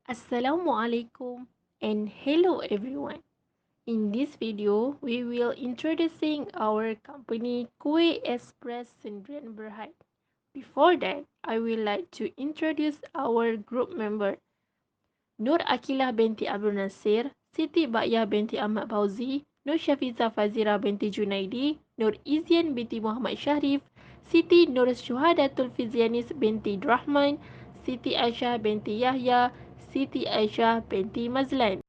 Assalamualaikum and hello everyone. In this video, we will introducing our company Kue-weh Express Sdn. Before that, I would like to introduce our group member Nur Akilah binti Abdul Nasir, Siti Ba'yah binti Ahmad Fauzi, Nur Syafiza Fazira binti Junaidi, Nur Izian binti Muhammad Sharif, Siti Nur Syuhadatul Fizianis binti Rahman, Siti Aisyah binti Yahya, Siti Aisyah binti Mazlan.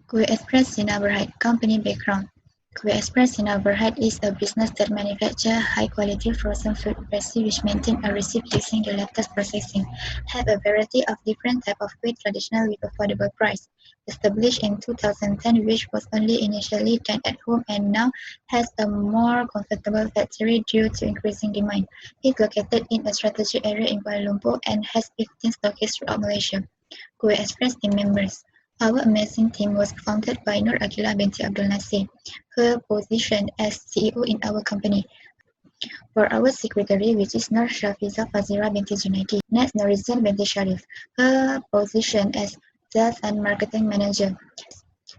Kue-weh Express Sdn company background. Kue-weh Express Sdn is a business that manufactures high-quality frozen food pastry which maintain a recipe using the latest processing, have a variety of different type of kue traditional with affordable price. Established in 2010, which was only initially done at home and now has a more comfortable factory due to increasing demand. It's located in a strategic area in Kuala Lumpur and has 15 stockists throughout Malaysia. Kue-weh Express team members. Our amazing team was founded by Nur Akilah binti Abdul Nasir. Her position as CEO in our company. For our secretary, which is Nur Shafiza Fazira binti Junaidi. Next, Nurizan binti Sharif. Her position as Sales and Marketing Manager.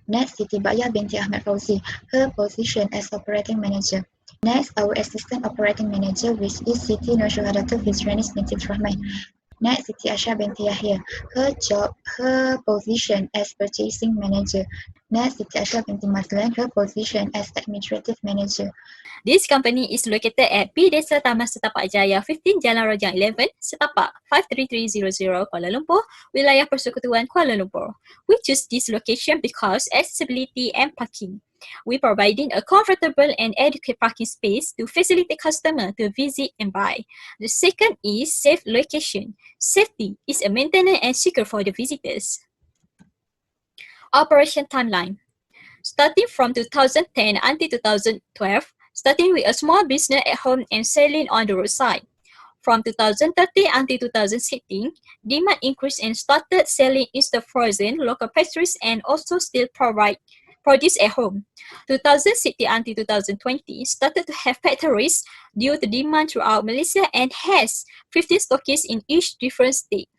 Next, Siti Ba'yah binti Ahmad Fauzi. Her position as Operating Manager. Next, our Assistant Operating Manager, which is Siti Nur Syuhadatul Fizianis binti Rahman. Next, Siti Aisyah binti Yahya. Her position as Purchasing Manager. Next, Siti Aisyah binti Mazlan. Her position as Administrative Manager. This company is located at P Desa Taman Setapak Jaya 15 Jalan Rajang 11, Setapak 53300 Kuala Lumpur, Wilayah Persekutuan Kuala Lumpur. We choose this location because accessibility and parking. We providing a comfortable and adequate parking space to facilitate customer to visit and buy. The second is safe location. Safety is a maintenance and secure for the visitors. Operation timeline. Starting from 2010 until 2012, starting with a small business at home and selling on the roadside. From 2013 until 2016, demand increased and started selling instant frozen local pastries and also still produce at home. 2016 until 2020 started to have factories due to demand throughout Malaysia and has 50 stockists in each different state.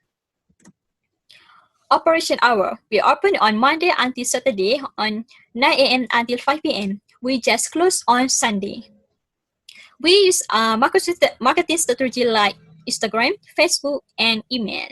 Operation hour. We open on Monday until Saturday on 9 a.m. until 5 p.m. We just close on Sunday. We use marketing strategy like Instagram, Facebook, and email.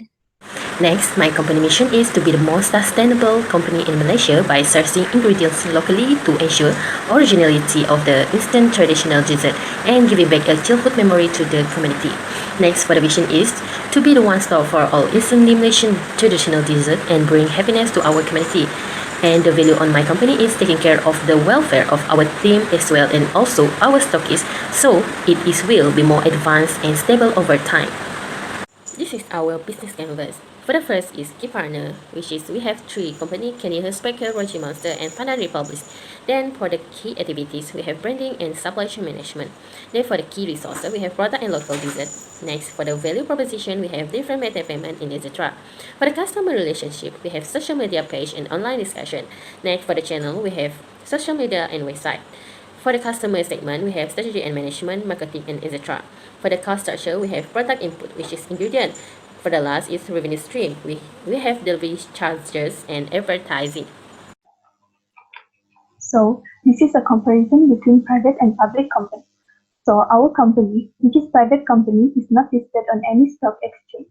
Next, my company mission is to be the most sustainable company in Malaysia by sourcing ingredients locally to ensure originality of the instant traditional dessert and giving back a childhood memory to the community. Next, for the vision is to be the one-stop for all instantly Malaysian traditional dessert and bring happiness to our community. And the value on my company is taking care of the welfare of our team as well and also our stockists, so it is will be more advanced and stable over time. This is our business canvas. For the first is key partner, which is we have three company, Kenny Speaker, Roger Monster, and Pandan Republic. Then for the key activities, we have branding and supply chain management. Then for the key resources, we have product and local dessert. Next, for the value proposition, we have different method payment in etc. For the customer relationship, we have social media page and online discussion. Next, for the channel, we have social media and website. For the customer segment, we have strategy and management, marketing, and etc. For the cost structure, we have product input, which is ingredient. For the last is revenue stream. We have delivery charges and advertising. So this is a comparison between private and public companies. So our company, which is private company, is not listed on any stock exchange.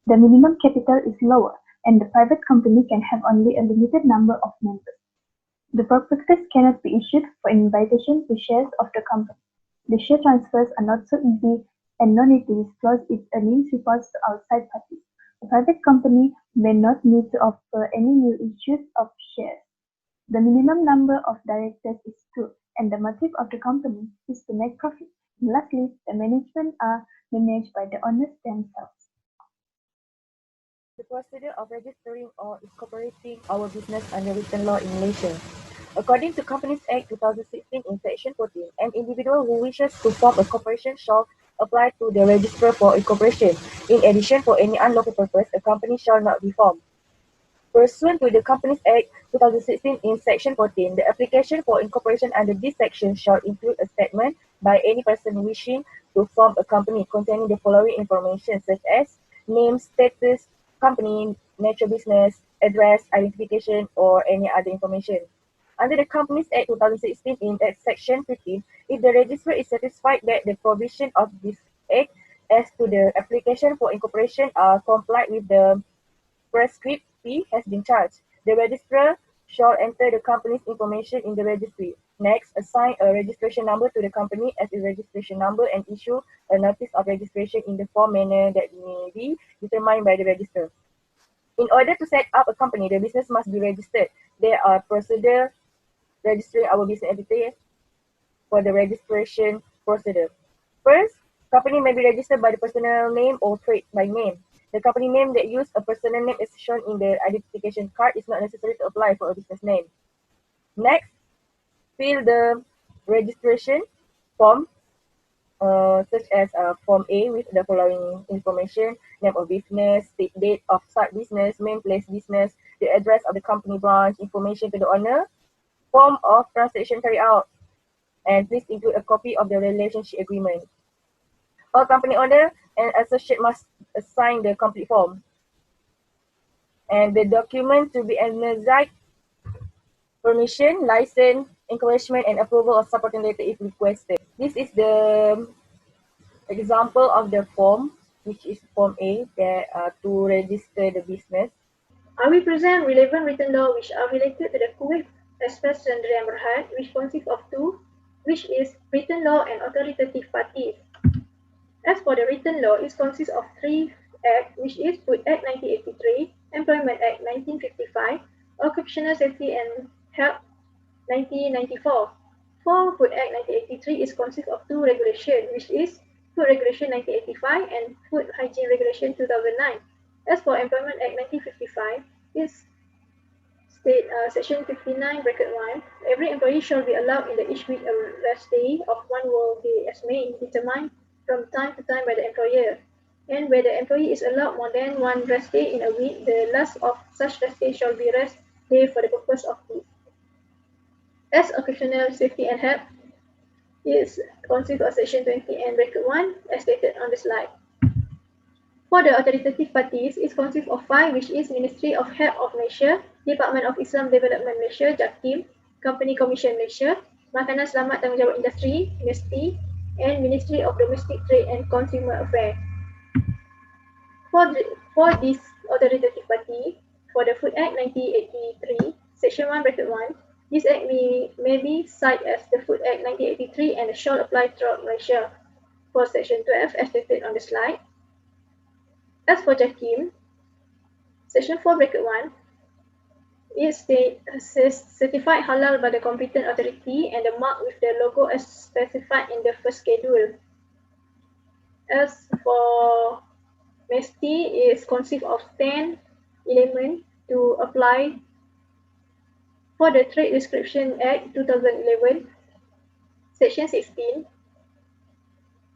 The minimum capital is lower, and the private company can have only a limited number of members. The prospectus cannot be issued for invitation to shares of the company. The share transfers are not so easy and no need to disclose its earnings reports to outside parties. A private company may not need to offer any new issues of shares. The minimum number of directors is 2, and the motive of the company is to make profit. And lastly, the management are managed by the owners themselves. The procedure of registering or incorporating our business under written law in Malaysia. According to Companies Act 2016 in Section 14, an individual who wishes to form a corporation shall apply to the registrar for incorporation. In addition, for any unlawful purpose, a company shall not be formed. Pursuant to the Companies Act 2016 in Section 14, the application for incorporation under this section shall include a statement by any person wishing to form a company containing the following information such as name, status, company, nature business, address, identification, or any other information. Under the Companies Act 2016 in Section 15, if the registrar is satisfied that the provision of this act as to the application for incorporation are complied with the prescribed fee has been charged, the registrar shall enter the company's information in the registry. Next, assign a registration number to the company as a registration number and issue a notice of registration in the form manner that may be determined by the registrar. In order to set up a company, the business must be registered. There are procedures registering our business entity for the registration procedure. First, company may be registered by the personal name or trade by name. The company name that use a personal name as shown in the identification card is not necessary to apply for a business name. Next, fill the registration form, such as Form A with the following information: name of business, date of start business, main place business, the address of the company branch, information to the owner, form of transaction carried out, and please include a copy of the relationship agreement. All company owner and associate must sign the complete form. And the document to be analyzed, permission, license, encouragement, and approval of supporting letter if requested. This is the example of the form, which is Form A, that to register the business. I will present relevant written law which are related to the Kue-weh Express Sdn, which consists of two, which is written law and authoritative parties. As for the written law, it consists of three acts, which is Food Act 1983, Employment Act 1955, Occupational Safety and Health 1994. For Food Act 1983, it consists of two regulations, which is Food Regulation 1985 and Food Hygiene Regulation 2009. As for Employment Act 1955, it's state section 59 bracket 1, every employee shall be allowed in the each week a rest day of one work day as may determined from time to time by the employer. And where the employee is allowed more than one rest day in a week, the last of such rest day shall be rest day for the purpose of leave. As occupational safety and health is considered of section 20 and bracket 1 as stated on the slide. For the authoritative parties, it consists of five, which is Ministry of Health of Malaysia, Department of Islam Development Malaysia, JAKIM, Company Commission Malaysia, Makanan Selamat Tanggungjawab Industri, MISTI, and Ministry of Domestic Trade and Consumer Affairs. For this authoritative party, for the Food Act 1983, Section 1, bracket 1, this act may be cited as the Food Act 1983 and shall apply throughout Malaysia. For Section 12, as stated on the slide. As for JAKIM, Section 4, bracket 1, it says certified halal by the competent authority and the mark with the logo as specified in the first schedule. As for MESTI, it consists of 10 elements to apply. For the Trade Description Act 2011, Section 16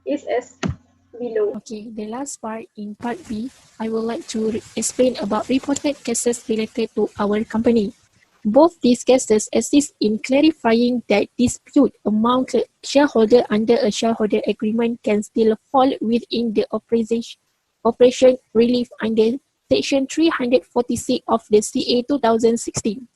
is as below. Okay, the last part in part B, I would like to explain about reported cases related to our company. Both these cases assist in clarifying that dispute among shareholders under a shareholder agreement can still fall within the operation relief under Section 346 of the CA 2016.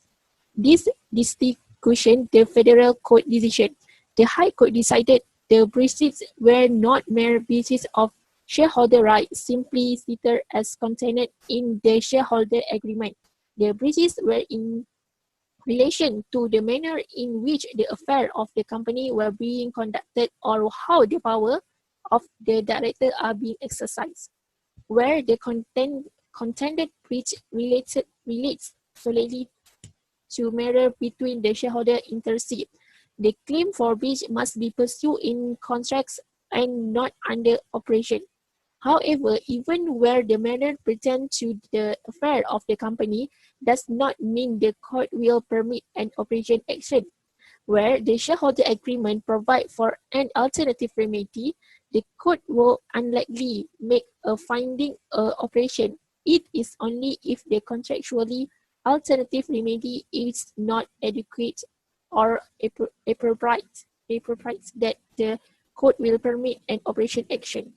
This distinguishes the Federal Court decision. The High Court decided the breaches were not mere breaches of shareholder rights simply stated as contained in the shareholder agreement. The breaches were in relation to the manner in which the affairs of the company were being conducted or how the power of the director are being exercised. Where the contended breach relates solely to matter between the shareholder interests. The claim for breach must be pursued in contracts and not under operation. However, even where the matter pertains to the affair of the company does not mean the court will permit an operation action. Where the shareholder agreement provides for an alternative remedy, the court will unlikely make a finding operation. It is only if the contractually alternative remedy is not adequate or appropriate that the court will permit an operation action.